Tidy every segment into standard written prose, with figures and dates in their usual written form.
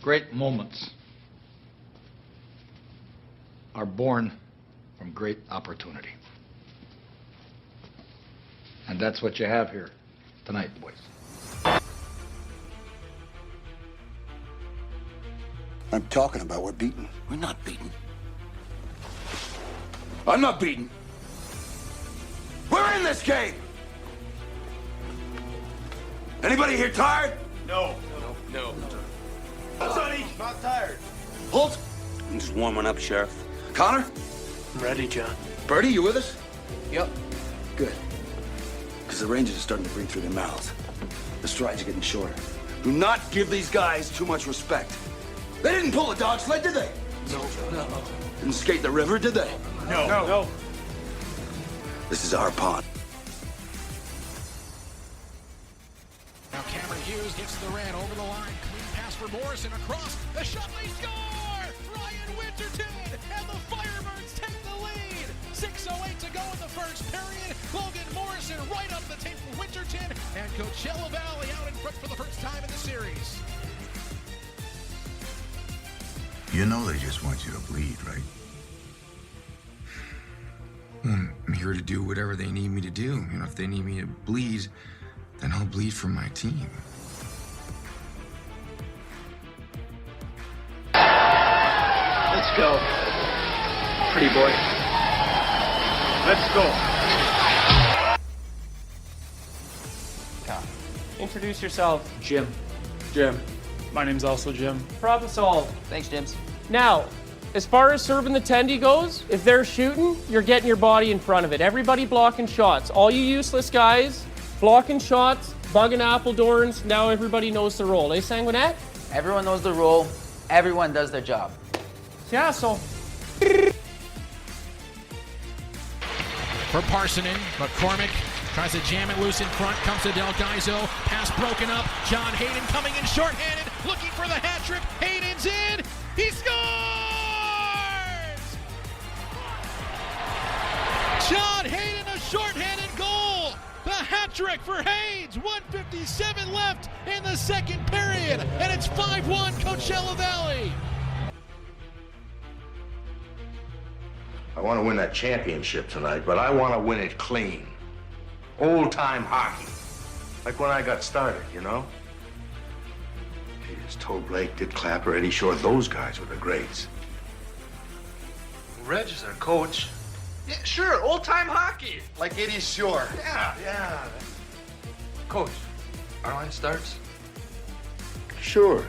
Great moments are born from great opportunity. And that's what you have here tonight, boys. I'm talking about we're beaten. We're not beaten. I'm not beaten. We're in this game. Anybody here tired? No. Sonny, not tired. Holt? I'm just warming up, Sheriff. Connor? I'm ready, John. Bertie, you with us? Yep. Good. Because the Rangers are starting to breathe through their mouths. The strides are getting shorter. Do not give these guys too much respect. They didn't pull a dog sled, did they? No. Didn't skate the river, did they? No. This is our pond. Now Cameron Hughes gets the ran over the line. Clean pass for Morrison across. The shot, they score! Ryan Winterton and the Firebirds take the lead. 6:08 to go in the first period. Logan Morrison right up the tape for Winterton. And Coachella Valley out in front for the first time in the series. You know they just want you to bleed, right? I'm here to do whatever they need me to do. You know, if they need me to bleed, then I'll bleed for my team. Let's go. Pretty boy. Let's go. Introduce yourself. Jim. My name's also Jim. Problem solved. Thanks, James. Now, as far as serving the tendy goes, if they're shooting, you're getting your body in front of it. Everybody blocking shots. All you useless guys, blocking shots, bugging Appledorns. Now everybody knows the role. Eh, Sanguinet? Everyone knows the role. Everyone does their job. Yeah, so. For Parsonen, McCormick tries to jam it loose in front, comes to Del Gaizo, pass broken up, John Hayden coming in shorthanded, looking for the hat trick, Hayden's in, he scores! John Hayden, a shorthanded goal, the hat trick for Haynes, 1:57 left in the second period, and it's 5-1 Coachella Valley. I want to win that championship tonight, but I want to win it clean. Old-time hockey. Like when I got started, you know? Jeez, Toe Blake, Dick Clapper, Eddie Shore, those guys were the greats. Reg is our coach. Yeah, sure, old-time hockey. Like Eddie Shore. Yeah. Coach, our line starts. Sure.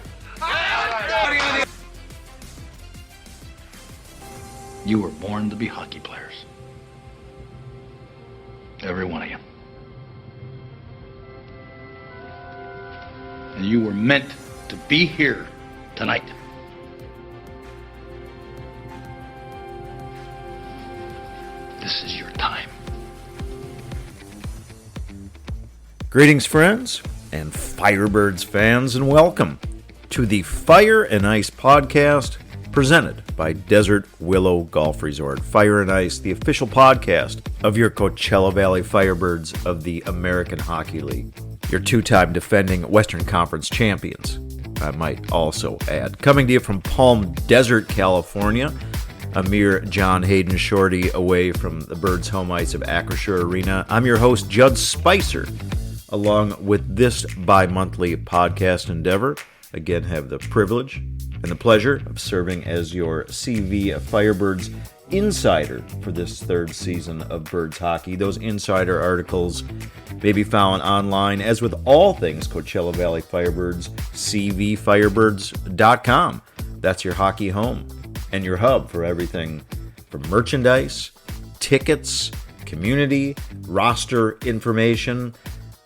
You were born to be hockey players. Every one of you. And you were meant to be here tonight. This is your time. Greetings, friends and Firebirds fans, and welcome to the Fire and Ice podcast presented by Desert Willow Golf Resort. Fire and Ice, the official podcast of your Coachella Valley Firebirds of the American Hockey League. Your two-time defending Western Conference champions, I might also add. Coming to you from Palm Desert, California, a mere John Hayden Shorty away from the Birds' home ice of Acrisure Arena. I'm your host, Judd Spicer, along with this bi-monthly podcast endeavor. Again, have the privilege and the pleasure of serving as your CV Firebirds insider for this third season of Birds Hockey. Those insider articles may be found online, as with all things Coachella Valley Firebirds, cvfirebirds.com. That's your hockey home and your hub for everything from merchandise, tickets, community, roster information.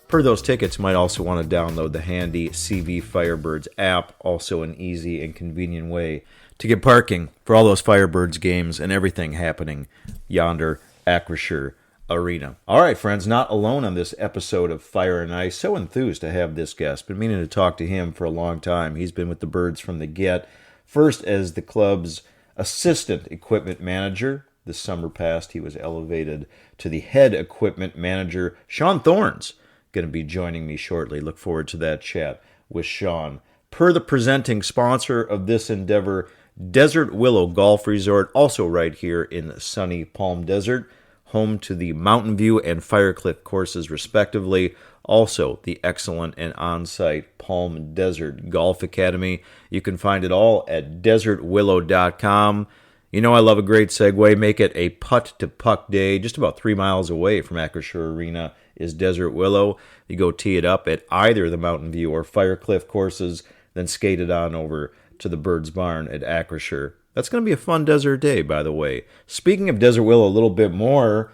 Per those tickets, you might also want to download the handy CV Firebirds app, also an easy and convenient way to get parking for all those Firebirds games and everything happening yonder Acrisure Arena. All right, friends, not alone on this episode of Fire and Ice. So enthused to have this guest. Been meaning to talk to him for a long time. He's been with the Birds from the get, first as the club's assistant equipment manager. This summer past, he was elevated to the head equipment manager. Shawn Thorns going to be joining me shortly. Look forward to that chat with Shawn per the presenting sponsor of this endeavor, Desert Willow Golf Resort, also right here in sunny Palm Desert, home to the Mountain View and Firecliff courses respectively. Also, the excellent and on-site Palm Desert Golf Academy. You can find it all at desertwillow.com. You know I love a great segue. Make it a putt-to-puck day. Just about 3 miles away from Acrisure Arena is Desert Willow. You go tee it up at either the Mountain View or Firecliff courses, then skate it on over to the Bird's Barn at Acrisure. That's going to be a fun desert day, by the way. Speaking of Desert Willow a little bit more,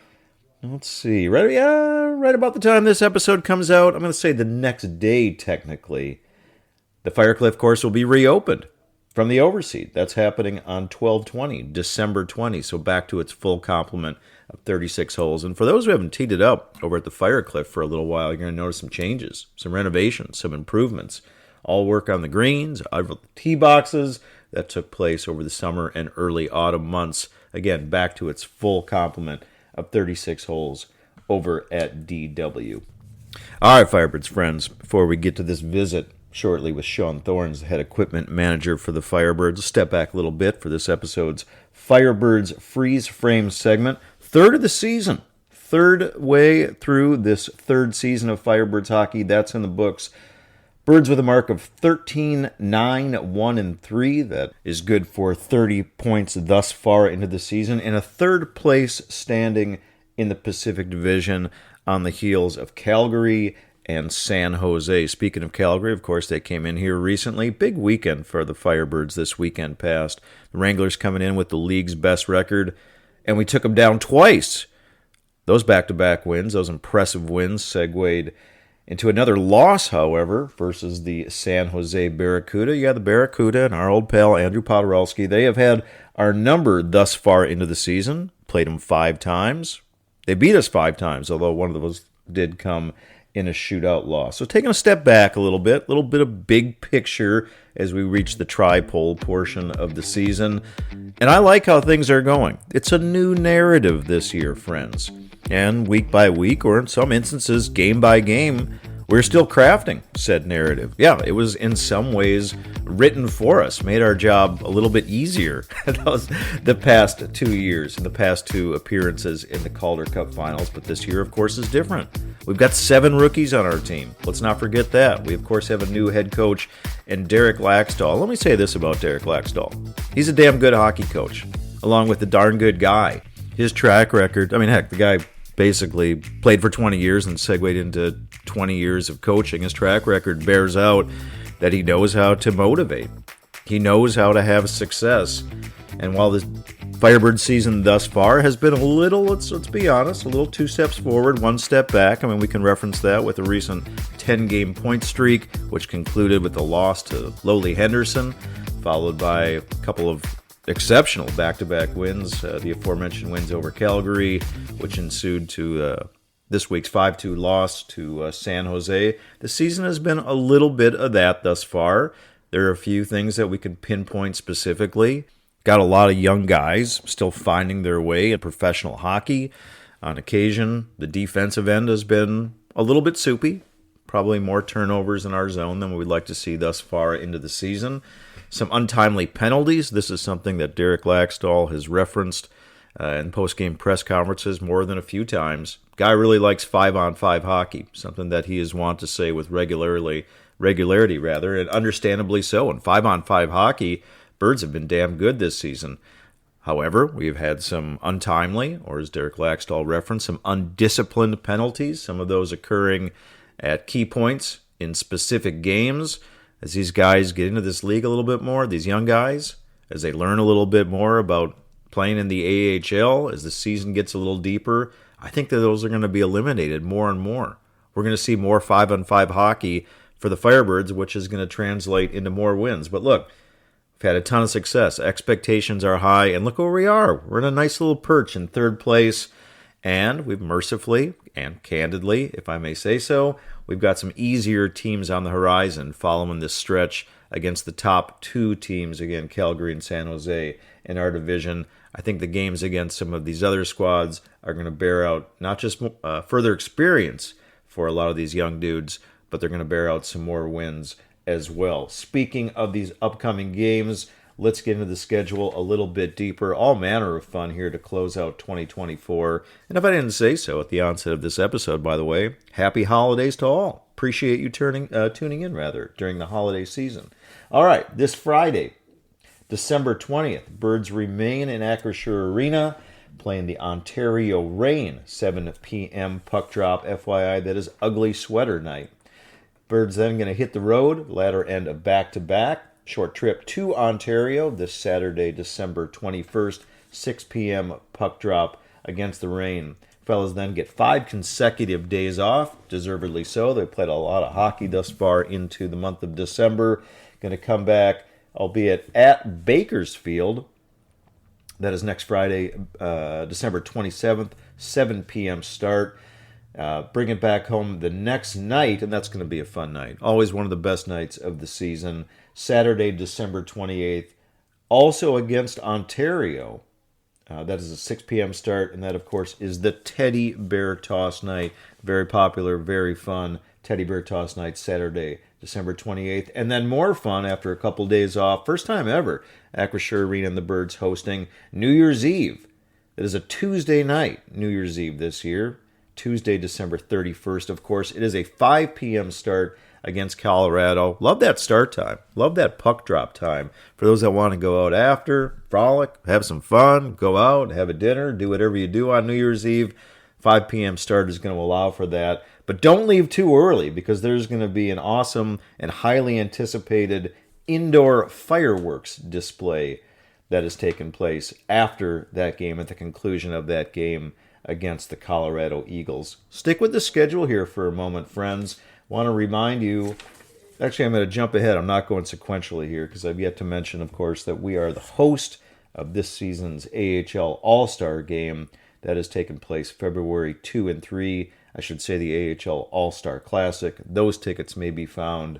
let's see. Right about the time this episode comes out, I'm going to say the next day, technically, the Firecliff course will be reopened from the overseed. That's happening on 12/20, December 20, so back to its full complement of 36 holes. And for those who haven't teed it up over at the Firecliff for a little while, you're going to notice some changes, some renovations, some improvements. All work on the greens, over the tee boxes. That took place over the summer and early autumn months. Again, back to its full complement of 36 holes over at DW. All right, Firebirds friends, before we get to this visit shortly with Shawn Thorns, the head equipment manager for the Firebirds, let's step back a little bit for this episode's Firebirds Freeze Frame segment. Third of the season. Third way through this third season of Firebirds hockey. That's in the books. Birds with a mark of 13-9-1-3. That is good for 30 points thus far into the season. And a third place standing in the Pacific Division on the heels of Calgary and San Jose. Speaking of Calgary, of course, they came in here recently. Big weekend for the Firebirds this weekend past. The Wranglers coming in with the league's best record, and we took them down twice. Those back-to-back wins, those impressive wins, segued into another loss, however, versus the San Jose Barracuda. Yeah, the Barracuda and our old pal Andrew Podorowski, they have had our number thus far into the season. Played them 5 times. They beat us 5 times, although one of those did come in a shootout loss. So taking a step back a little bit of big picture as we reach the tri-pole portion of the season. And I like how things are going. It's a new narrative this year, friends. And week by week, or in some instances, game by game, we're still crafting said narrative. Yeah, it was in some ways written for us, made our job a little bit easier the past 2 years, and the past 2 appearances in the Calder Cup Finals. But this year, of course, is different. We've got 7 rookies on our team. Let's not forget that. We, of course, have a new head coach in Derek Laxdal. Let me say this about Derek Laxdal. He's a damn good hockey coach, along with a darn good guy. His track record, I mean, heck, the guy basically played for 20 years and segued into 20 years of coaching. His track record bears out that he knows how to motivate. He knows how to have success. And while the Firebird season thus far has been a little, let's be honest, a little 2 steps forward, 1 step back. I mean, we can reference that with a recent 10-game point streak, which concluded with a loss to lowly Henderson, followed by a couple of exceptional back-to-back wins, the aforementioned wins over Calgary, which ensued to this week's 5-2 loss to San Jose. The season has been a little bit of that thus far. There are a few things that we can pinpoint specifically. Got a lot of young guys still finding their way in professional hockey. On occasion, the defensive end has been a little bit soupy. Probably more turnovers in our zone than we'd like to see thus far into the season. Some untimely penalties. This is something that Derek Laxdal has referenced in post-game press conferences more than a few times. Guy really likes 5-on-5 hockey, something that he is wont to say with regularity, and understandably so. In 5-on-5 hockey, Birds have been damn good this season. However, we've had some untimely, or as Derek Laxdal referenced, some undisciplined penalties, some of those occurring at key points in specific games. As these guys get into this league a little bit more, these young guys, as they learn a little bit more about playing in the AHL, as the season gets a little deeper, I think that those are going to be eliminated more and more. We're going to see more 5-on-5 hockey for the Firebirds, which is going to translate into more wins. But look, we've had a ton of success. Expectations are high, and look where we are. We're in a nice little perch in 3rd place, and we've mercifully and candidly, if I may say so, we've got some easier teams on the horizon following this stretch against the top 2 teams, again, Calgary and San Jose in our division. I think the games against some of these other squads are going to bear out not just further experience for a lot of these young dudes, but they're going to bear out some more wins as well. Speaking of these upcoming games, let's get into the schedule a little bit deeper. All manner of fun here to close out 2024. And if I didn't say so at the onset of this episode, by the way, happy holidays to all. Appreciate you tuning in during the holiday season. All right, this Friday, December 20th, Birds remain in Acrisure Arena, playing the Ontario Reign, 7 p.m. puck drop. FYI, that is ugly sweater night. Birds then going to hit the road, latter end of back-to-back. Short trip to Ontario this Saturday, December 21st, 6 p.m. puck drop against the Reign. Fellas then get 5 consecutive days off, deservedly so. They played a lot of hockey thus far into the month of December. Going to come back, albeit at Bakersfield. That is next Friday, December 27th, 7 p.m. start. Bring it back home the next night, and that's going to be a fun night. Always one of the best nights of the season. Saturday, December 28th, also against Ontario. That is a 6 p.m. start, and that, of course, is the Teddy Bear Toss night. Very popular, very fun. Teddy Bear Toss night, Saturday, December 28th. And then more fun after a couple days off. First time ever, Acrisure Arena and the Birds hosting New Year's Eve. It is a Tuesday night, New Year's Eve this year. Tuesday, December 31st, of course. It is a 5 p.m. start against Colorado. Love that start time. Love that puck drop time. For those that want to go out after, frolic, have some fun, go out, have a dinner, do whatever you do on New Year's Eve. 5 p.m. start is going to allow for that. But don't leave too early, because there's going to be an awesome and highly anticipated indoor fireworks display that has taken place after that game, at the conclusion of that game against the Colorado Eagles. Stick with the schedule here for a moment, friends. Want to remind you, actually I'm going to jump ahead. I'm not going sequentially here because I've yet to mention, of course, that we are the host of this season's AHL All-Star Game that has taken place February 2 and 3. I should say the AHL All-Star Classic. Those tickets may be found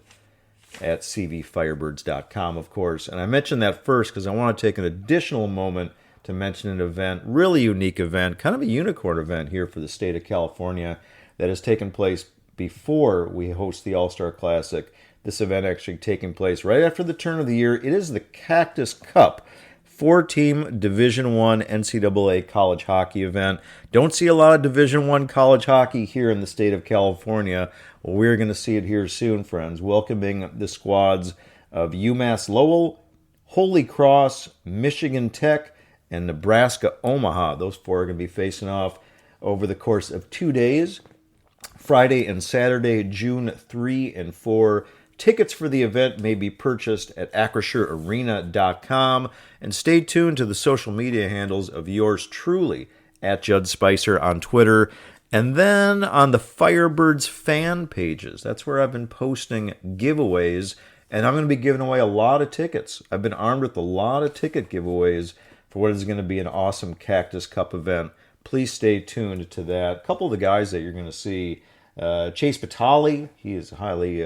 at cvfirebirds.com, of course. And I mentioned that first because I want to take an additional moment to mention an event, really unique event, kind of a unicorn event here for the state of California that has taken place before we host the All-Star Classic. This event actually taking place right after the turn of the year. It is the Cactus Cup, 4-team Division I NCAA college hockey event. Don't see a lot of Division I college hockey here in the state of California. Well, we're going to see it here soon, friends. Welcoming the squads of UMass Lowell, Holy Cross, Michigan Tech, and Nebraska Omaha. Those four are going to be facing off over the course of 2 days, Friday and Saturday, June 3 and 4. Tickets for the event may be purchased at acrissurearena.com. And stay tuned to the social media handles of yours truly, at Judd Spicer on Twitter, and then on the Firebirds fan pages. That's where I've been posting giveaways, and I'm going to be giving away a lot of tickets. I've been armed with a lot of ticket giveaways for what is going to be an awesome Cactus Cup event. Please stay tuned to that. A couple of the guys that you're going to see, Chase Batali, he is a highly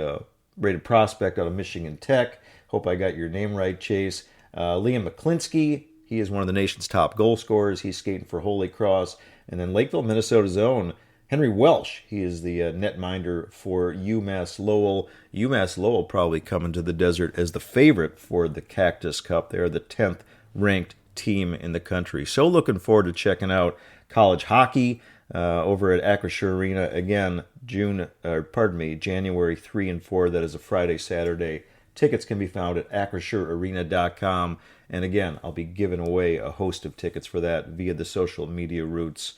rated prospect out of Michigan Tech. Hope I got your name right, Chase. Liam McClinsky, he is one of the nation's top goal scorers. He's skating for Holy Cross. And then Lakeville, Minnesota's own Henry Welsh. He is the netminder for UMass Lowell. UMass Lowell probably coming to the desert as the favorite for the Cactus Cup. They're the 10th ranked team in the country. So looking forward to checking out college hockey over at Acrisure Arena. Again, January 3 and 4. That is a Friday, Saturday. Tickets can be found at acrissurearena.com. And again, I'll be giving away a host of tickets for that via the social media routes.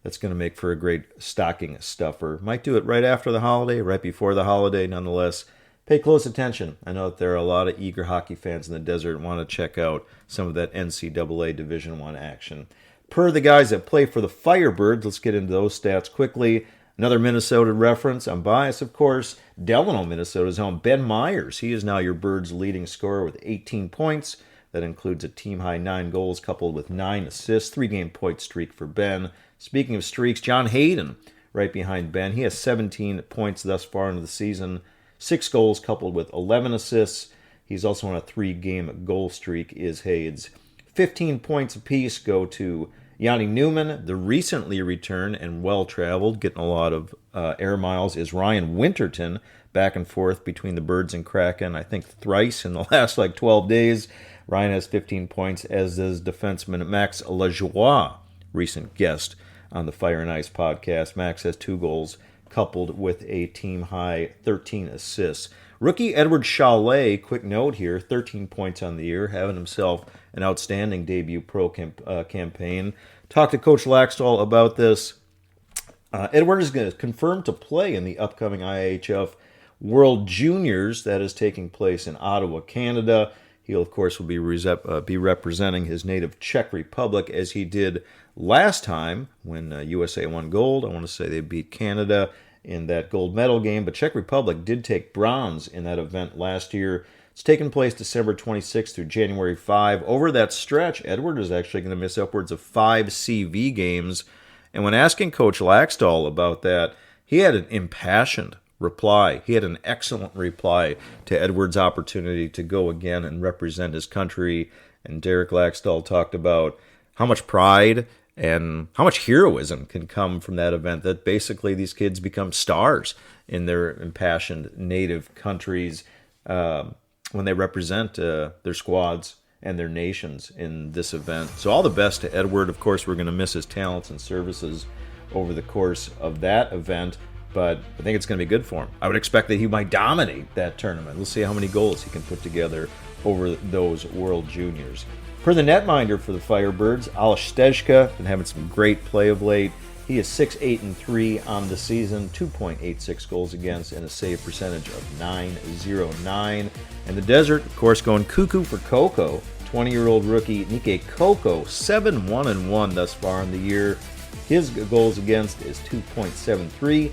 That's going to make for a great stocking stuffer. Might do it right after the holiday, right before the holiday. Nonetheless, pay close attention. I know that there are a lot of eager hockey fans in the desert and want to check out some of that NCAA Division I action. Per the guys that play for the Firebirds, let's get into those stats quickly. Another Minnesota reference. I'm biased, of course. Delano, Minnesota's home. Ben Myers. He is now your Birds' leading scorer with 18 points. That includes a team-high 9 goals coupled with 9 assists. 3-game point streak for Ben. Speaking of streaks, John Hayden right behind Ben. He has 17 points thus far into the season. 6 goals coupled with 11 assists. He's also on a 3-game goal streak, is Hayes. 15 points apiece go to Yanni Newman, the recently returned and well-traveled, getting a lot of air miles, is Ryan Winterton, back and forth between the Birds and Kraken, I think thrice in the last 12 days. Ryan has 15 points, as does defenseman Max Lajoie, recent guest on the Fire and Ice podcast. Max has 2 goals, coupled with a team-high 13 assists. Rookie Edward Chalet, quick note here, 13 points on the year, having himself an outstanding debut pro campaign. Talked to Coach Laxdal about this. Edward is going to confirm to play in the upcoming IHF World Juniors that is taking place in Ottawa, Canada. He'll, of course, will be representing his native Czech Republic, as he did last time when USA won gold. I want to say they beat Canada in that gold medal game, but Czech Republic did take bronze in that event last year. It's taken place December 26th through January 5. Over that stretch, Edward is actually going to miss upwards of 5 CV games. And when asking Coach Laxdal about that, he had an impassioned reply. He had an excellent reply to Edward's opportunity to go again and represent his country. And Derek Laxdal talked about how much pride and how much heroism can come from that event, that basically these kids become stars in their impassioned native countries when they represent their squads and their nations in this event. So all the best to Edward. Of course, we're going to miss his talents and services over the course of that event, but I think it's going to be good for him. I would expect that he might dominate that tournament. We'll see how many goals he can put together over those World Juniors. Per the netminder for the Firebirds, Alex Stejka, been having some great play of late. He is 6-8-3 on the season, 2.86 goals against, and a save percentage of .909. And the Desert, of course, going cuckoo for Coco. 20-year-old rookie Nike Coco, 7-1-1 thus far in the year. His goals against is 2.73.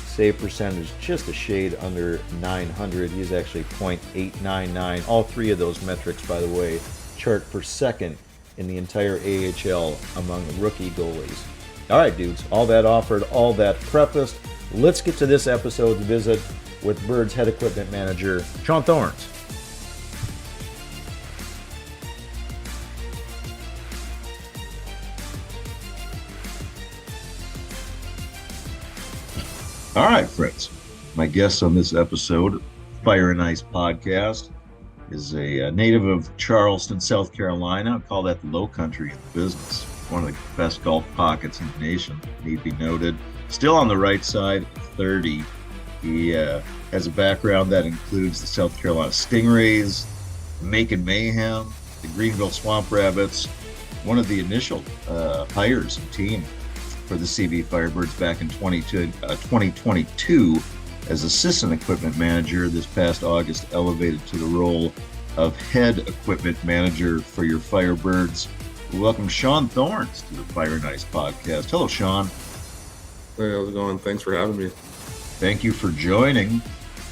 Save percentage just a shade under 900. He's actually .899. All 3 of those metrics, by the way, chart for second in the entire AHL among rookie goalies. All right, dudes, all that offered, all that prefaced. Let's get to this episode's visit with Birds head equipment manager, Shawn Thorns. All right, friends. My guest on this episode, Fire and Ice podcast, is a native of Charleston, South Carolina. I call that the low country in the business. One of the best golf pockets in the nation, need be noted. Still on the right side of 30. He has a background that includes the South Carolina Stingrays, Macon Mayhem, the Greenville Swamp Rabbits, one of the initial hires and team for the CV Firebirds back in 2022 as assistant equipment manager. This past August elevated to the role of head equipment manager for your Firebirds. We welcome Shawn Thorns to the Fire and Ice podcast. Hello, Shawn. Hey, how's it going? Thanks for having me. Thank you for joining.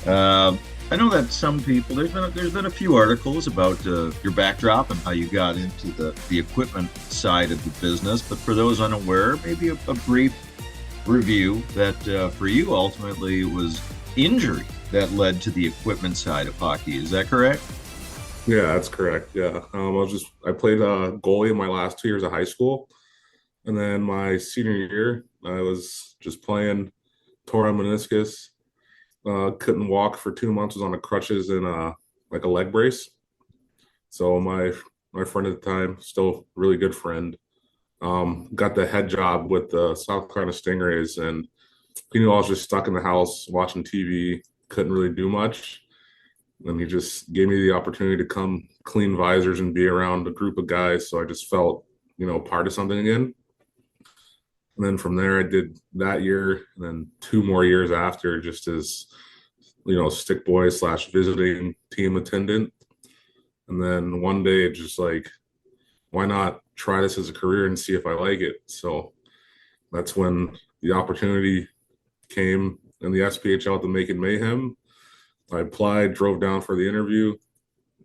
I know that some people, there's been a few articles about your backdrop and how you got into the equipment side of the business, but for those unaware, maybe a brief review that for you ultimately it was injury that led to the equipment side of hockey. Is that correct? Yeah, that's correct. Yeah, I played goalie in my last 2 years of high school, and then my senior year I was just playing, tore a meniscus, couldn't walk for 2 months, was on the crutches and like a leg brace. So my friend at the time, still really good friend, got the head job with the South Carolina Stingrays, and he knew I was just stuck in the house watching TV, couldn't really do much. And he just gave me the opportunity to come clean visors and be around a group of guys. So I just felt, part of something again. And then from there, I did that year and then 2 more years after, just as, stick boy / visiting team attendant. And then one day, just like, why not try this as a career and see if I like it? So that's when the opportunity came in the SPHL at the Macon Mayhem. I applied, drove down for the interview,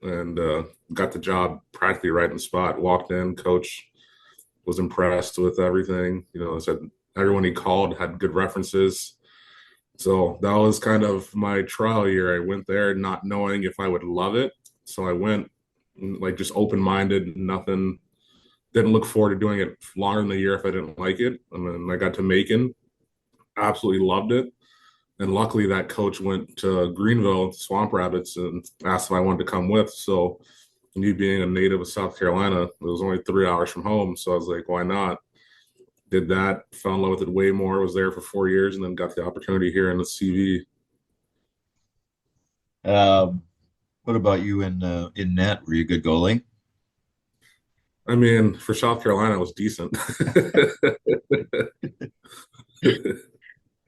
and got the job practically right in the spot. Walked in, coach was impressed with everything. Said everyone he called had good references. So that was kind of my trial year. I went there not knowing if I would love it. So I went just open-minded, nothing didn't look forward to doing it longer than a year if I didn't like it. And then I got to Macon, absolutely loved it. And luckily that coach went to Greenville, Swamp Rabbits, and asked if I wanted to come with. So me being a native of South Carolina, it was only 3 hours from home. So I was like, why not? Did that, fell in love with it way more, was there for 4 years, and then got the opportunity here in the CV. What about you in net? Were you a good goalie? I mean, for South Carolina, it was decent.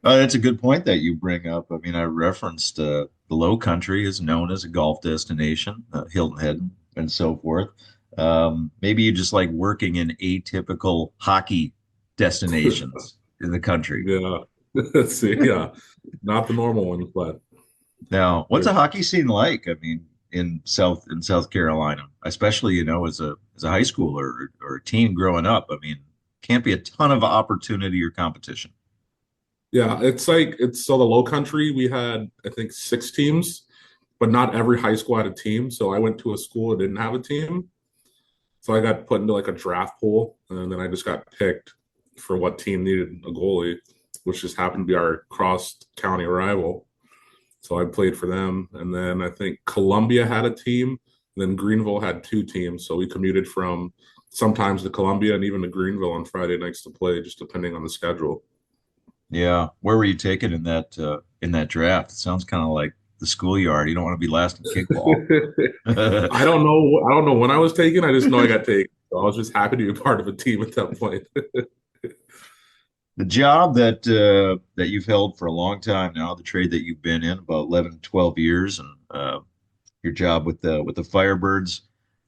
That's a good point that you bring up. I mean, I referenced the Low Country is known as a golf destination, Hilton Head and so forth. Maybe you just like working in atypical hockey destinations in the country. Yeah. Let's see. Yeah. Not the normal ones, but now, what's a hockey scene like? I mean, in South Carolina, especially, as a high schooler or a teen growing up. I mean, can't be a ton of opportunity or competition. yeah, it's so the Low Country, we had I think 6 teams, but not every high school had a team. So I went to a school that didn't have a team. So I got put into like a draft pool, and then I just got picked for what team needed a goalie, which just happened to be our cross county rival. So I played for them. And then I think Columbia had a team, and then Greenville had 2 teams. So we commuted from sometimes to Columbia and even to Greenville on Friday nights to play, just depending on the schedule. Yeah, where were you taken in that draft? It sounds kind of like the schoolyard. You don't want to be last in kickball. I don't know when I was taken. I just know I got taken. So I was just happy to be part of a team at that point. The job that you've held for a long time now, the trade that you've been in about 11, 12 years, and your job with the Firebirds,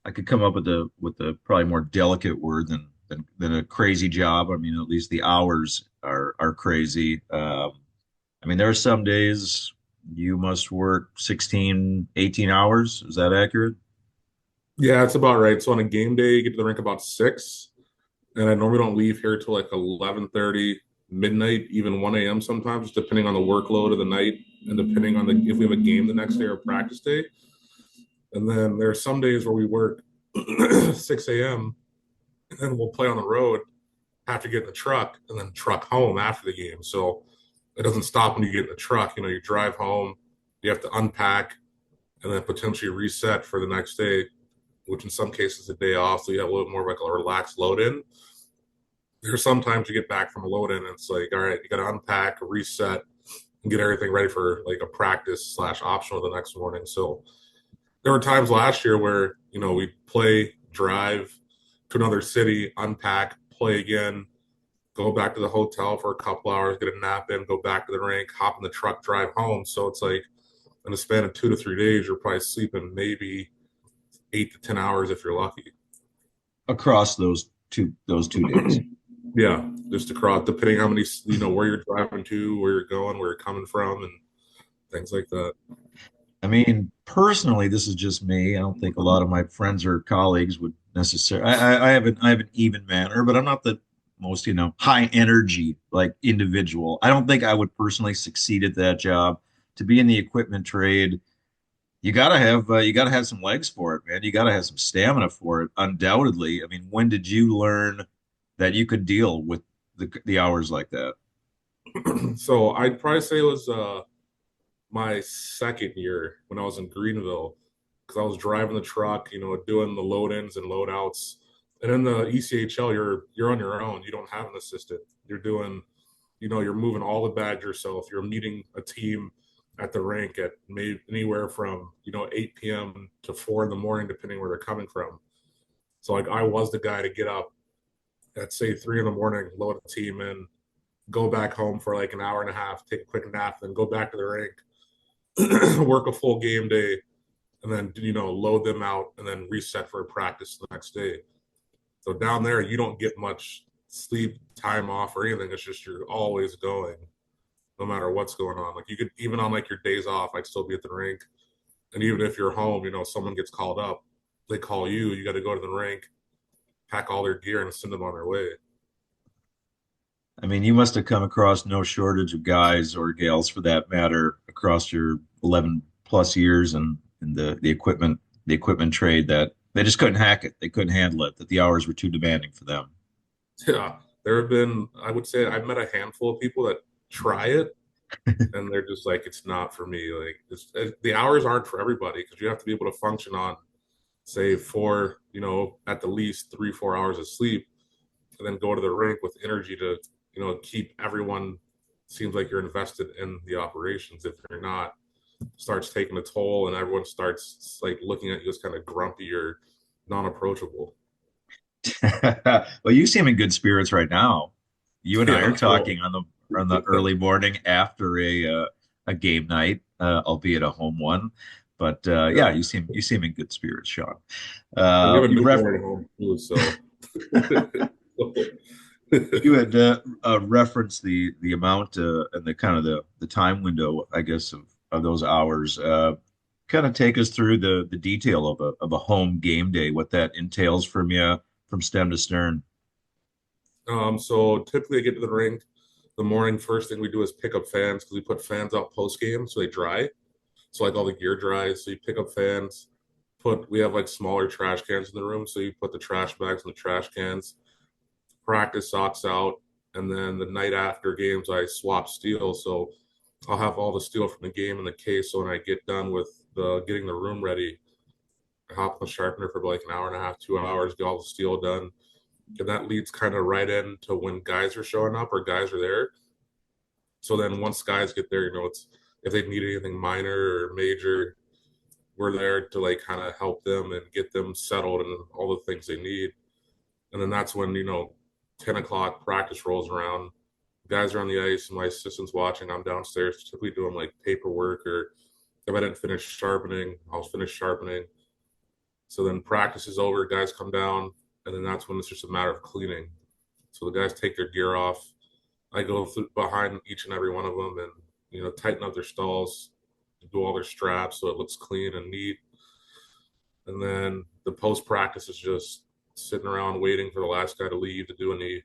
I could come up with a probably more delicate word than a crazy job. I mean, at least the hours are crazy. I mean, there are some days you must work 16, 18 hours. Is that accurate? Yeah, it's about right. So on a game day, you get to the rink about 6, and I normally don't leave here till like 11:30, midnight, even 1 a.m. sometimes, depending on the workload of the night and depending on if we have a game the next day or practice day. And then there are some days where we work 6 a.m. and then we'll play on the road, have to get in the truck, and then truck home after the game. So it doesn't stop when you get in the truck. You drive home, you have to unpack, and then potentially reset for the next day, which in some cases is a day off, so you have a little more of like a relaxed load in. There's sometimes you get back from a load in and it's like, all right, you got to unpack, reset, and get everything ready for like a practice / optional the next morning. So there were times last year where, we'd play, drive to another city, unpack, play again, go back to the hotel for a couple hours, get a nap in, go back to the rink, hop in the truck, drive home. So it's like in a span of 2 to 3 days, you're probably sleeping maybe 8 to 10 hours if you're lucky. Across those two days. Yeah, just across, depending how many, where you're driving to, where you're going, where you're coming from, and things like that. I mean, personally, this is just me. I don't think a lot of my friends or colleagues would necessarily. I have an even manner, but I'm not the most high energy like individual. I don't think I would personally succeed at that job. To be in the equipment trade, you gotta have some legs for it, man. You gotta have some stamina for it. Undoubtedly. I mean, when did you learn that you could deal with the hours like that? So I'd probably say it was my second year when I was in Greenville, because I was driving the truck, doing the load ins and load outs. And in the ECHL, you're on your own. You don't have an assistant. You're doing, you're moving all the bags yourself. You're meeting a team at the rink at maybe anywhere from 8 p.m. to 4 in the morning, depending where they're coming from. So like I was the guy to get up at say 3 in the morning, load a team in, go back home for like an hour and a half, take a quick nap, then go back to the rink, work a full game day, and then load them out and then reset for a practice the next day. So down there, you don't get much sleep, time off, or anything. It's just you're always going, no matter what's going on. Like you could, even on like your days off, I'd still be at the rink. And even if you're home, someone gets called up, they call you, you got to go to the rink, pack all their gear and send them on their way. I mean, you must have come across no shortage of guys or gals for that matter across your 11 plus years in the equipment trade that They just couldn't hack it. They couldn't handle it. That the hours were too demanding for them. Yeah, there have been, I would say, I've met a handful of people that try it, and they're just like, it's not for me. Like, the hours aren't for everybody because you have to be able to function on, say, four, at the least 3-4 hours of sleep, and then go to the rink with energy to, keep everyone. Seems like you're invested in the operations. If you're not, starts taking a toll, and everyone starts like looking at you as kind of grumpy or non-approachable. Well, you seem in good spirits right now. You and I are Yeah, talking on the early morning after a game night, albeit a home one. But yeah. yeah, you seem in good spirits, Shawn. We have a You newborn at home too, so. you had referenced the amount and the kind of the time window, I guess, of those hours. Kind of take us through the detail of a home game day, what that entails from you from stem to stern. So typically I get to the rink the morning. First thing we do is pick up fans because we put fans out post game so they dry. So like all the gear dries. So you pick up fans. We have like smaller trash cans in the room, so you put the trash bags in the trash cans. Practice socks out, and then the night after games I swap steel. So I'll have all the steel from the game in the case. So when I get done with the getting the room ready, I hop on the sharpener for like an hour and a half, 2 hours, get all the steel done. And that leads kind of right into when guys are showing up or guys are there. So then once guys get there, it's if they need anything minor or major, we're there to like kind of help them and get them settled and all the things they need. And then that's when 10 o'clock practice rolls around. Guys are on the ice, and my assistant's watching. I'm downstairs, typically doing like paperwork, or if I didn't finish sharpening, I'll finish sharpening. So then practice is over, guys come down, and then that's when it's just a matter of cleaning. So the guys take their gear off. I go through behind each and every one of them and tighten up their stalls, do all their straps so it looks clean and neat. And then the post practice is just sitting around waiting for the last guy to leave to do any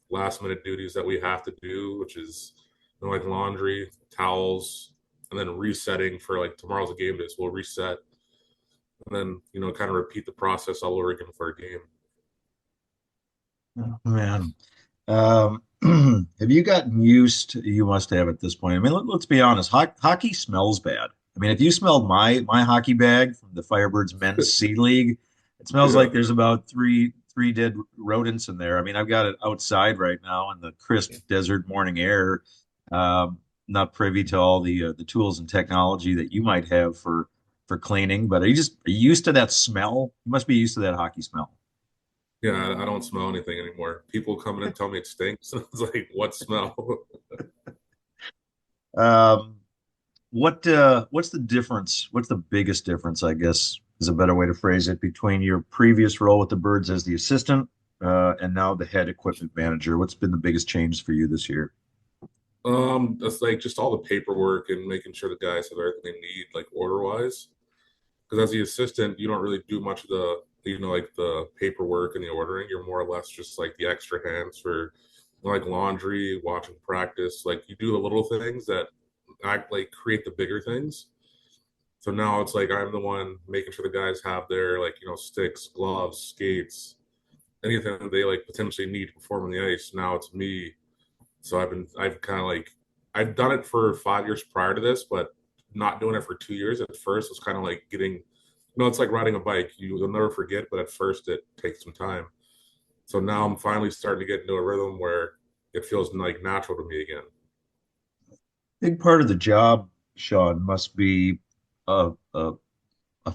last minute duties that we have to do, which is like laundry, towels, and then resetting for like tomorrow's a game day. So we'll reset and then kind of repeat the process all over again for a game. Oh, man. Have you gotten used to, you must have at this point. I mean, let's be honest, hockey smells bad. I mean, if you smelled my hockey bag from the Firebirds Men's C League, it smells like there's about three dead rodents in there. I mean, I've got it outside right now in the crisp desert morning air. Not privy to all the tools and technology that you might have for cleaning, but are you used to that smell? You must be used to that hockey smell. Yeah, I don't smell anything anymore. People come in and tell me it stinks. It's like, what smell? Um, what's the difference? What's the biggest difference, I guess, is a better way to phrase it, between your previous role with the Birds as the assistant and now the head equipment manager? What's been the biggest change for you this year? That's like just all the paperwork and making sure the guys have everything they need, like order wise. Because as the assistant, you don't really do much of the like the paperwork and the ordering. You're more or less just like the extra hands for like laundry, watching practice. Like you do the little things that act like create the bigger things. So now it's like I'm the one making sure the guys have their like sticks, gloves, skates, anything that they like potentially need to perform on the ice. Now it's me. So I've kind of like I've done it for 5 years prior to this, but not doing it for 2 years. At first, it was kind of like getting, it's like riding a bike. You'll never forget, but at first it takes some time. So now I'm finally starting to get into a rhythm where it feels like natural to me again. Big part of the job, Shawn, must be a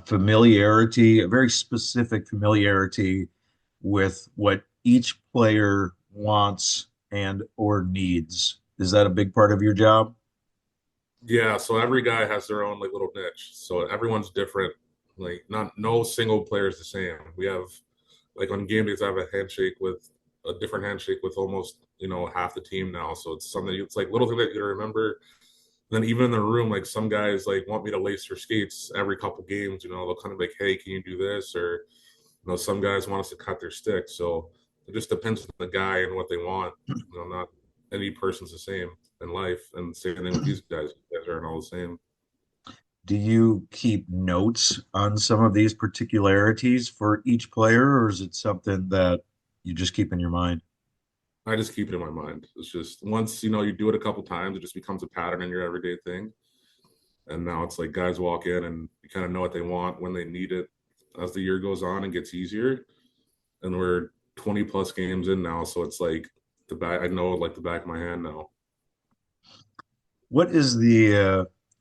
familiarity, a very specific familiarity with what each player wants and or needs. Is that a big part of your job? Yeah, so every guy has their own like little niche. So everyone's different. Like no single player is the same. We have like on game days I have a different handshake with almost, half the team now. So it's something it's like little thing that you gotta remember. Then even in the room, like some guys like want me to lace their skates every couple games, they'll kind of like, hey, can you do this? Or some guys want us to cut their sticks. So it just depends on the guy and what they want. Not any person's the same in life. And same thing with these guys. You guys aren't all the same. Do you keep notes on some of these particularities for each player, or is it something that you just keep in your mind? I just keep it in my mind. It's just once you do it a couple times, it just becomes a pattern in your everyday thing. And now it's like guys walk in and you kind of know what they want when they need it. As the year goes on, it gets easier, and we're 20 plus games in now, so it's like the back. I know like the back of my hand now. What is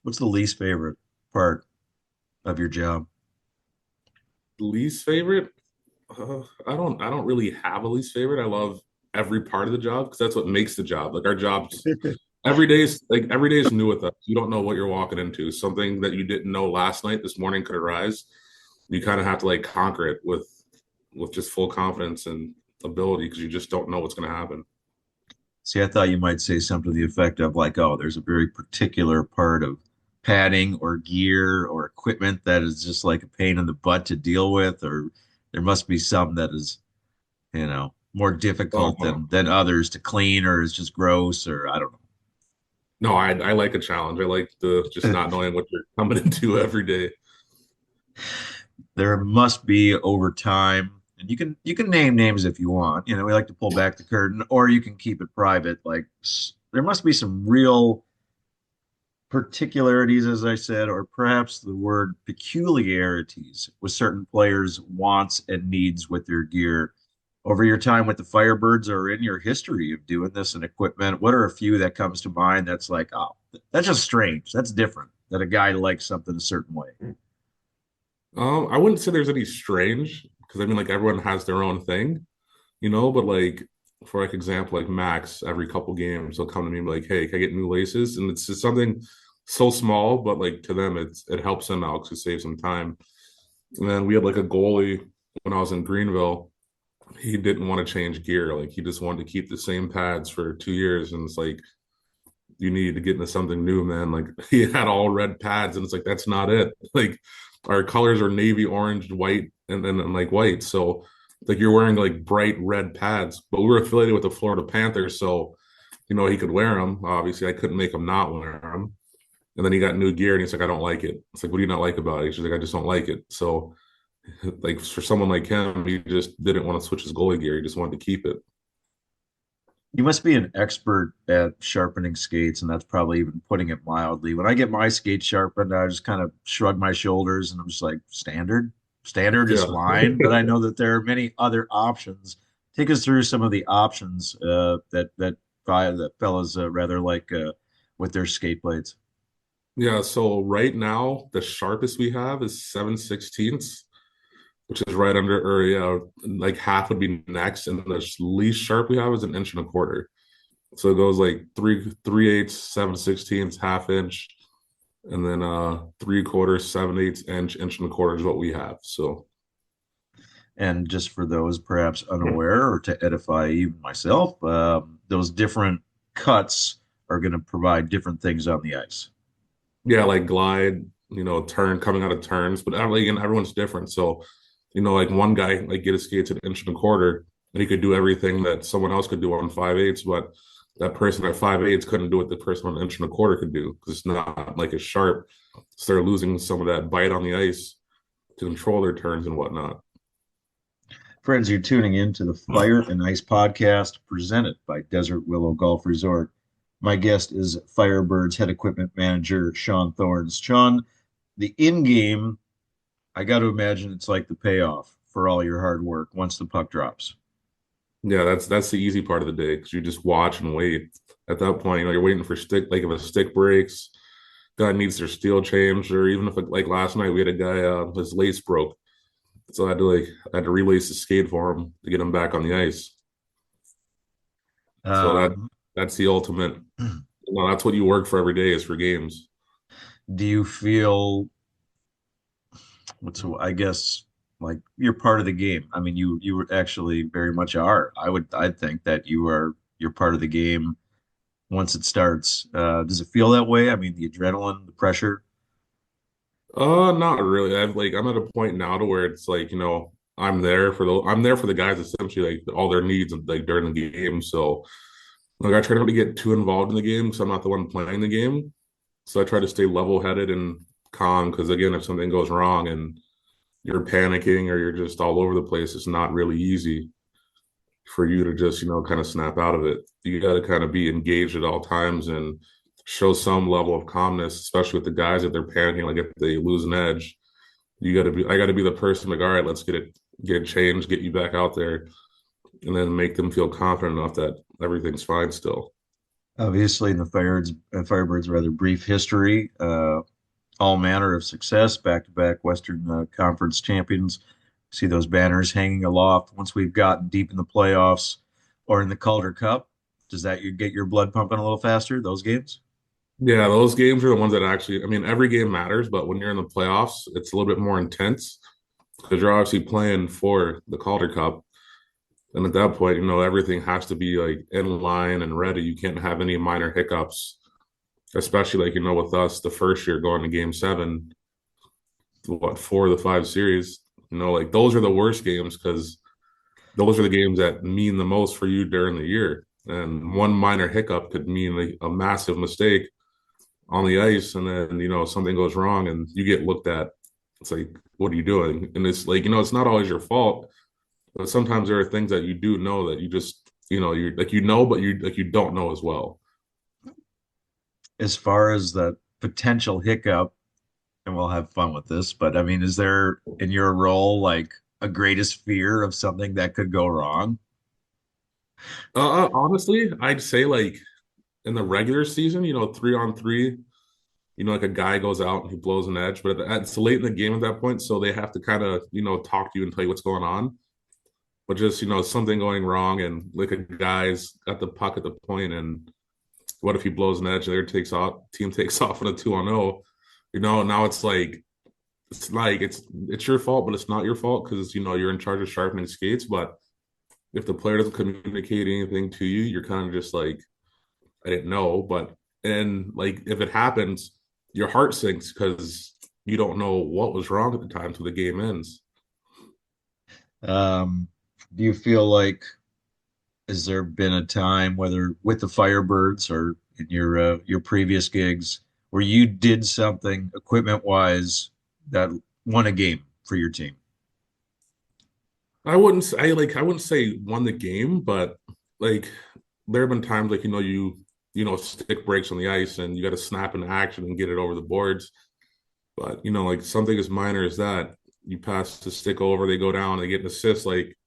what's the least favorite part of your job? Least favorite? I don't really have a least favorite. I love every part of the job because that's what makes the job. Like our jobs, every day is new with us. You don't know what you're walking into. Something that you didn't know last night, this morning could arise. You kind of have to like conquer it with just full confidence and ability because you just don't know what's going to happen. See, I thought you might say something to the effect of like, oh, there's a very particular part of padding or gear or equipment that is just like a pain in the butt to deal with, or there must be some that is, more difficult Oh, than others to clean, or is just gross, or I don't no, I like a challenge. I like the just know. not knowing what you're coming into every day. There must be over time, and you can name names if you want. We like to pull back the curtain, or you can keep it private. Like there must be some real particularities, as I said, or perhaps the word peculiarities with certain players' wants and needs with their gear. Over your time with the Firebirds or in your history of doing this and equipment, what are a few that comes to mind that's like, oh, that's just strange. That's different that a guy likes something a certain way. I wouldn't say there's any strange because I mean like everyone has their own thing, but like for like example, like Max, every couple games he'll come to me and be like, hey, can I get new laces? And it's just something so small, but like to them it helps them out to save some time. And then we had like a goalie when I was in Greenville. He didn't want to change gear. Like he just wanted to keep the same pads for 2 years. And it's like you need to get into something new, man. Like he had all red pads, and it's like that's not it. Like our colors are navy, orange, white, and then like white. So like you're wearing like bright red pads, but we were affiliated with the Florida Panthers, so he could wear them. Obviously, I couldn't make him not wear them. And then he got new gear, and he's like, I don't like it. It's like, what do you not like about it? He's like, I just don't like it. So like for someone like him, he just didn't want to switch his goalie gear. He just wanted to keep it. You must be an expert at sharpening skates, and that's probably even putting it mildly. When I get my skates sharpened, I just kind of shrug my shoulders and I'm just like, standard? Standard is Yeah. fine, but I know that there are many other options. Take us through some of the options that fellas rather like with their skate blades. Yeah, so right now the sharpest we have is 7/16, which is right under, or yeah, like half would be next, and the least sharp we have is an inch and a quarter. So it goes like 3/8, 7/16, half inch, and then 3/4, 7/8 inch and a quarter is what we have. So And just for those perhaps unaware or to edify even myself, those different cuts are going to provide different things on the ice. yeah, like glide, turn coming out of turns, but again, everyone's different. So like one guy like get his skates an inch and a quarter, and he could do everything that someone else could do on 5/8, but that person at 5/8 couldn't do what the person on an inch and a quarter could do because it's not like as sharp. So they're losing some of that bite on the ice to control their turns and whatnot. Friends, you're tuning in to the Fire and Ice podcast presented by Desert Willow Golf Resort. My guest is Firebirds head equipment manager Shawn Thorns. Shawn, the in-game, I got to imagine it's like the payoff for all your hard work once the puck drops. Yeah, that's the easy part of the day because you just watch and wait. At that point, you're waiting for stick, like if a stick breaks, guy needs their steel changed, or even if like last night we had a guy his lace broke, so I had to relace the skate for him to get him back on the ice. So that's the ultimate. That's what you work for every day is for games. Do you feel I guess like you're part of the game? I mean, you actually very much are. I'd think that you're part of the game once it starts. Does it feel that way? I mean, the adrenaline, the pressure. Not really. I'm at a point now to where it's like, I'm there for the guys essentially like all their needs like during the game. So like I try not to get too involved in the game because I'm not the one playing the game. So I try to stay level headed and calm, because again, if something goes wrong and you're panicking or you're just all over the place, it's not really easy for you to just, kind of snap out of it. You got to kind of be engaged at all times and show some level of calmness, especially with the guys if they're panicking, like if they lose an edge. I got to be the person like, all right, let's get it changed, get you back out there, and then make them feel confident enough that everything's fine still. Obviously, in the Firebirds' rather brief history, all manner of success, back-to-back Western Conference champions. See those banners hanging aloft. Once we've gotten deep in the playoffs or in the Calder Cup, does that get your blood pumping a little faster, those games? Yeah, those games are the ones that actually, I mean, every game matters, but when you're in the playoffs, it's a little bit more intense because you're obviously playing for the Calder Cup. And at that point, everything has to be like in line and ready. You can't have any minor hiccups, especially like, with us the first year going to game 7, 4 of the 5 series, like those are the worst games because those are the games that mean the most for you during the year. And one minor hiccup could mean a massive mistake on the ice. And then, something goes wrong and you get looked at. It's like, what are you doing? And it's like, it's not always your fault. But sometimes there are things that you do know that you just, you're like, but you don't know as well. As far as the potential hiccup, and we'll have fun with this, but I mean, is there in your role like a greatest fear of something that could go wrong? Honestly, I'd say like in the regular season, 3-on-3, like a guy goes out and he blows an edge, but it's late in the game at that point, so they have to kind of, talk to you and tell you what's going on. But just, something going wrong and like a guy's got the puck at the point and what if he blows an edge and team takes off on a 2-on-0, now it's your fault, but it's not your fault because, you're in charge of sharpening skates. But if the player doesn't communicate anything to you, you're kind of just like, I didn't know. And like, if it happens, your heart sinks because you don't know what was wrong at the time till the game ends. Do you feel like, has there been a time, whether with the Firebirds or in your previous gigs, where you did something equipment-wise that won a game for your team? I wouldn't say won the game, but like there have been times like stick breaks on the ice and you got to snap into action and get it over the boards. But like something as minor as that, you pass the stick over, they go down, they get an assist. Like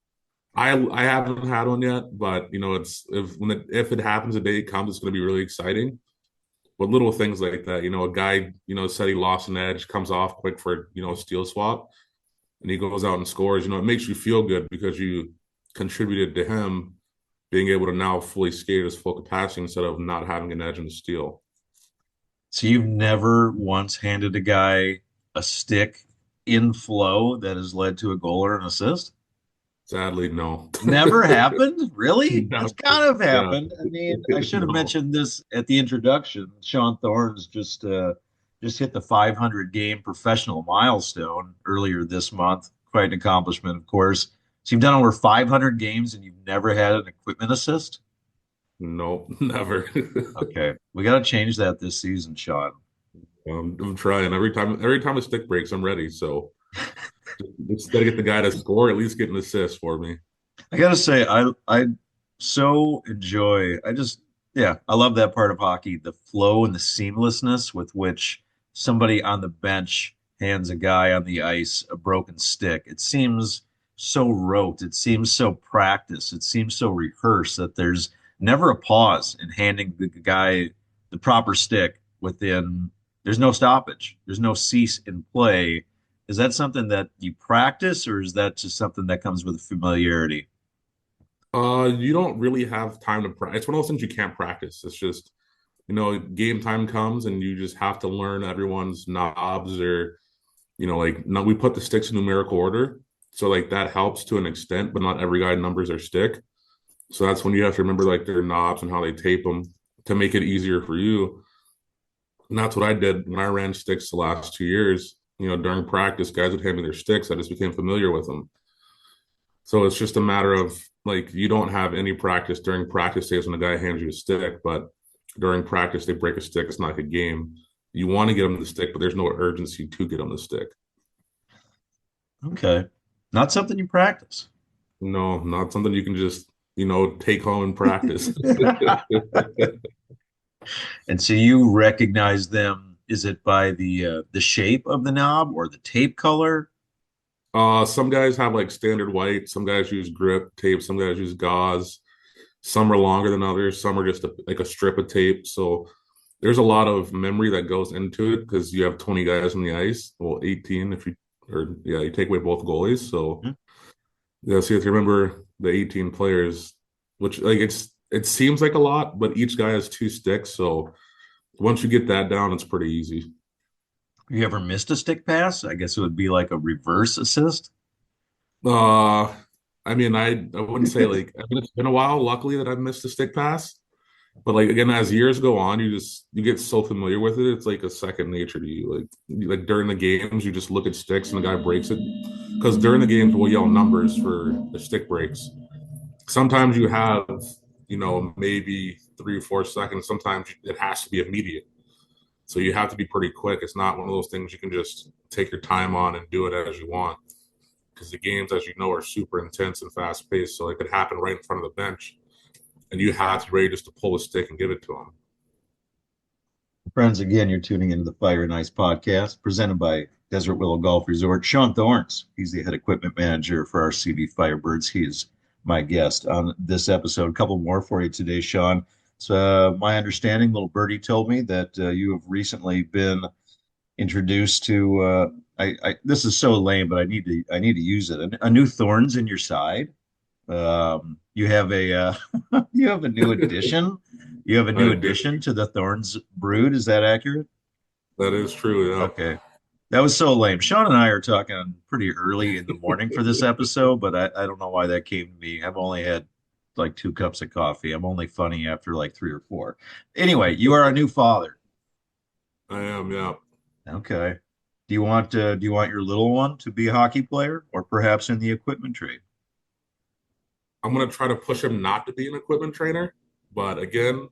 I haven't had one yet, but it's if it happens, the day it comes, it's going to be really exciting. But little things like that, a guy said he lost an edge, comes off quick for a steal swap, and he goes out and scores. It makes you feel good because you contributed to him being able to now fully skate at his full capacity instead of not having an edge in the steal. So you've never once handed a guy a stick in flow that has led to a goal or an assist? Sadly, no. Never happened? Really? No. That's kind of happened. Yeah. I mean, I should have mentioned this at the introduction. Shawn Thorns just hit the 500 game professional milestone earlier this month. Quite an accomplishment, of course. So you've done over 500 games and you've never had an equipment assist? No, never. Okay, we got to change that this season, Shawn. I'm trying. Every time a stick breaks, I'm ready. So just got to get the guy to score, at least get an assist for me. I gotta say, I so enjoy. I love that part of hockey, the flow and the seamlessness with which somebody on the bench hands a guy on the ice a broken stick. It seems so rote. It seems so practiced. It seems so rehearsed that there's never a pause in handing the guy the proper stick within. There's no stoppage. There's no cease in play. Is that something that you practice, or is that just something that comes with familiarity? You don't really have time to practice. It's one of those things you can't practice. It's just, game time comes and you just have to learn everyone's knobs or, no, we put the sticks in numerical order. So like that helps to an extent, but not every guy numbers their stick. So that's when you have to remember like their knobs and how they tape them to make it easier for you. And that's what I did when I ran sticks the last 2 years. During practice, guys would hand me their sticks. I just became familiar with them. So it's just a matter of like, you don't have any practice during practice days when a guy hands you a stick, but during practice, they break a stick. It's not like a game. you want to get them to stick, but there's no urgency to get them to stick. Okay. Not something you practice. No, not something you can just, take home and practice. And so you recognize them, is it by the shape of the knob or the tape color? Some guys have like standard white, some guys use grip tape, some guys use gauze. Some are longer than others, some are just like a strip of tape. So there's a lot of memory that goes into it because you have 20 guys on the ice. Well, 18 if you or yeah, you take away both goalies. So yeah, so you have to remember the 18 players, which like it seems like a lot, but each guy has two sticks. So once you get that down, it's pretty easy. You ever missed a stick pass? I guess it would be like a reverse assist. Uh, I mean, I wouldn't say like I mean, it's been a while. Luckily, that I've missed a stick pass, but like again, as years go on, you get so familiar with it. It's like a second nature to you. Like during the games, you just look at sticks and the guy breaks it because during the games we'll yell numbers for the stick breaks. Sometimes you have maybe 3 or 4 seconds. Sometimes it has to be immediate. So you have to be pretty quick. It's not one of those things you can just take your time on and do it as you want. Because the games, as you know, are super intense and fast paced. So it could happen right in front of the bench. And you have to be ready just to pull a stick and give it to them. Friends, again, you're tuning into the Fire and Ice podcast presented by Desert Willow Golf Resort. Shawn Thorns, he's the head equipment manager for our CB Firebirds. He is my guest on this episode. A couple more for you today, Shawn. So my understanding, little birdie told me that you have recently been introduced to. This is so lame, but I need to use it. A new thorns in your side. You have a you have a new addition. You have a new addition to the Thorns brood. Is that accurate? That is true. Yeah. Okay. That was so lame. Shawn and I are talking pretty early in the morning for this episode, but I don't know why that came to me. I've only had like 2 cups of coffee. I'm only funny after like 3 or 4. Anyway, you are a new father. I am, yeah. Okay. Do you want your little one to be a hockey player or perhaps in the equipment trade? I'm gonna try to push him not to be an equipment trainer, but again,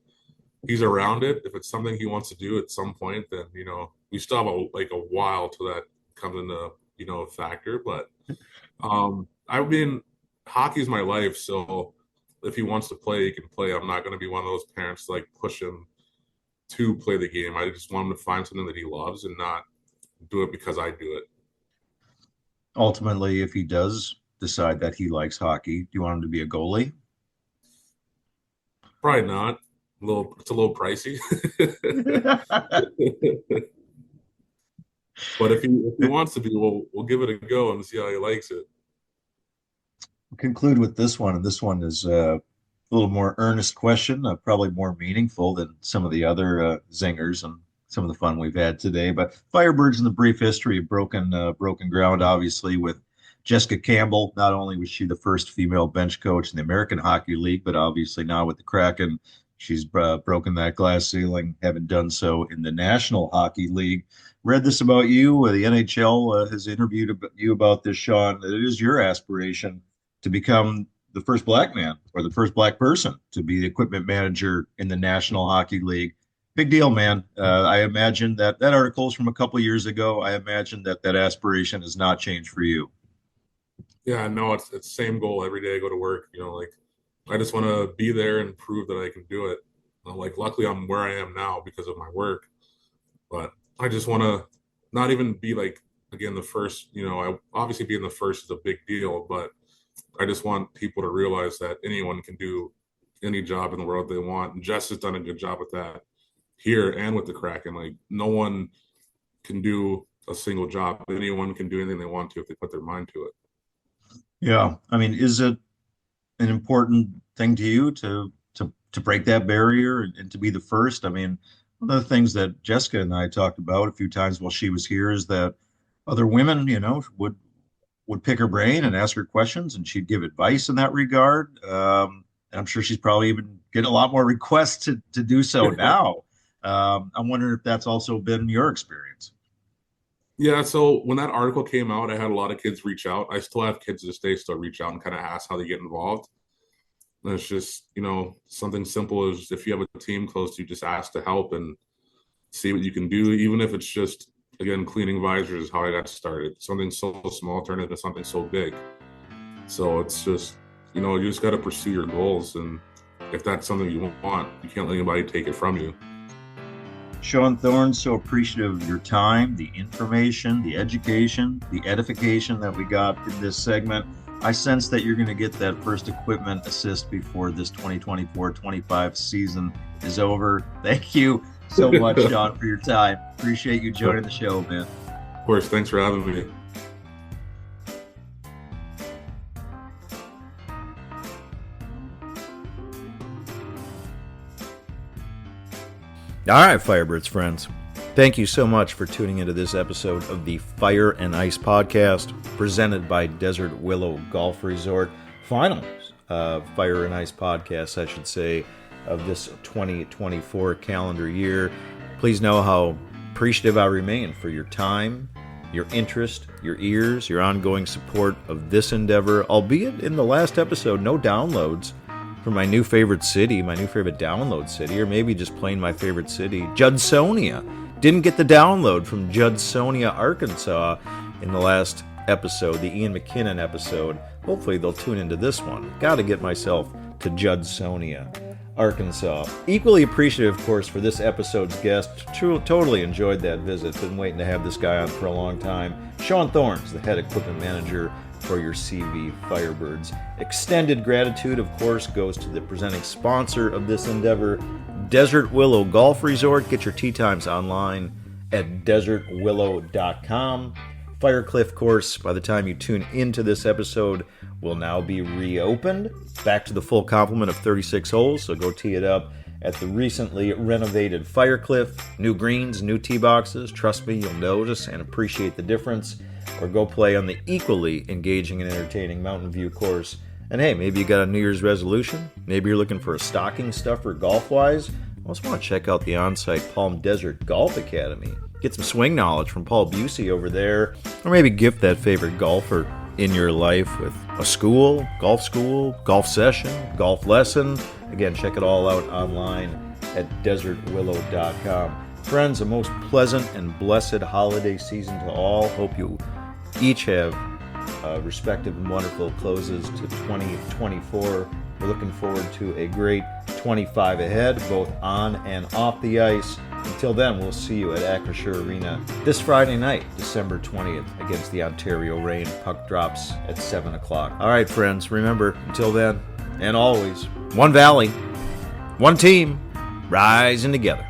he's around it. If it's something he wants to do at some point, then we still have a while till that comes into a factor. But I mean, hockey's my life, so if he wants to play, he can play. I'm not going to be one of those parents to, like, push him to play the game. I just want him to find something that he loves and not do it because I do it. Ultimately, if he does decide that he likes hockey, do you want him to be a goalie? Probably not. It's a little pricey. But if he wants to be, we'll give it a go and see how he likes it. We'll conclude with this one, and this one is a little more earnest question, probably more meaningful than some of the other zingers and some of the fun we've had today. But Firebirds in the brief history of broken ground, obviously, with Jessica Campbell. Not only was she the first female bench coach in the American Hockey League, but obviously now with the Kraken, she's broken that glass ceiling, having done so in the National Hockey League. Read this about you. The NHL has interviewed you about this, Shawn. That it is your aspiration to become the first black man or the first black person to be the equipment manager in the National Hockey League. Big deal, man. I imagine that article is from a couple of years ago. I imagine that aspiration has not changed for you. Yeah, no, it's the same goal every day I go to work. Like, I just want to be there and prove that I can do it. Like, luckily, I'm where I am now because of my work. But I just want to not even be like, again, the first. Obviously being the first is a big deal, but I just want people to realize that anyone can do any job in the world they want. And Jess has done a good job with that here and with the Kraken. Like, no one can do a single job. Anyone can do anything they want to if they put their mind to it. Yeah. I mean, is it an important thing to you to break that barrier and to be the first? I mean, one of the things that Jessica and I talked about a few times while she was here is that other women, would pick her brain and ask her questions, and she'd give advice in that regard. And I'm sure she's probably even getting a lot more requests to do so now. I'm wondering if that's also been your experience. Yeah, so when that article came out, I had a lot of kids reach out. I still have kids to this day still reach out and kind of ask how they get involved. And it's just, something simple as if you have a team close to you, just ask to help. And see what you can do, even if it's just, again, cleaning visors is how I got started. Something so small turned into something so big. So it's just, you just got to pursue your goals. And if that's something you want, you can't let anybody take it from you. Shawn Thorns, so appreciative of your time, the information, the education, the edification that we got in this segment. I sense that you're going to get that first equipment assist before this 2024-25 season is over. Thank you so much, Shawn, for your time. Appreciate you joining the show, man. Of course. Thanks for having me. All right, Firebirds friends. Thank you so much for tuning into this episode of the Fire and Ice Podcast, presented by Desert Willow Golf Resort. Finals Fire and Ice Podcast, I should say, of this 2024 calendar year. Please know how appreciative I remain for your time, your interest, your ears, your ongoing support of this endeavor, albeit in the last episode, no downloads from my new favorite city, my new favorite download city, or maybe just plain my favorite city, Judsonia. Didn't get the download from Judsonia, Arkansas in the last episode, the Ian McKinnon episode. Hopefully they'll tune into this one. Got to get myself to Judsonia, Arkansas. Equally appreciative, of course, for this episode's guest. Totally enjoyed that visit. Been waiting to have this guy on for a long time. Shawn Thorns, the head equipment manager for your CV Firebirds. Extended gratitude, of course, goes to the presenting sponsor of this endeavor, Desert Willow Golf Resort. Get your tee times online at desertwillow.com. Firecliff course, by the time you tune into this episode, will now be reopened. Back to the full complement of 36 holes, so go tee it up at the recently renovated Firecliff. New greens, new tee boxes. Trust me, you'll notice and appreciate the difference. Or go play on the equally engaging and entertaining Mountain View course. And hey, maybe you got a New Year's resolution. Maybe you're looking for a stocking stuffer golf-wise. I also want to check out the on-site Palm Desert Golf Academy. Get some swing knowledge from Paul Busey over there. Or maybe gift that favorite golfer in your life with a school, golf session, golf lesson. Again, check it all out online at desertwillow.com. Friends, a most pleasant and blessed holiday season to all. Hope you each have respective and wonderful closes to 2024. We're looking forward to a great 25 ahead, both on and off the ice. Until then, we'll see you at Acrisure Arena this Friday night, December 20th, against the Ontario Reign. Puck drops at 7 o'clock. All right, friends, remember, until then, and always, one valley, one team, rising together.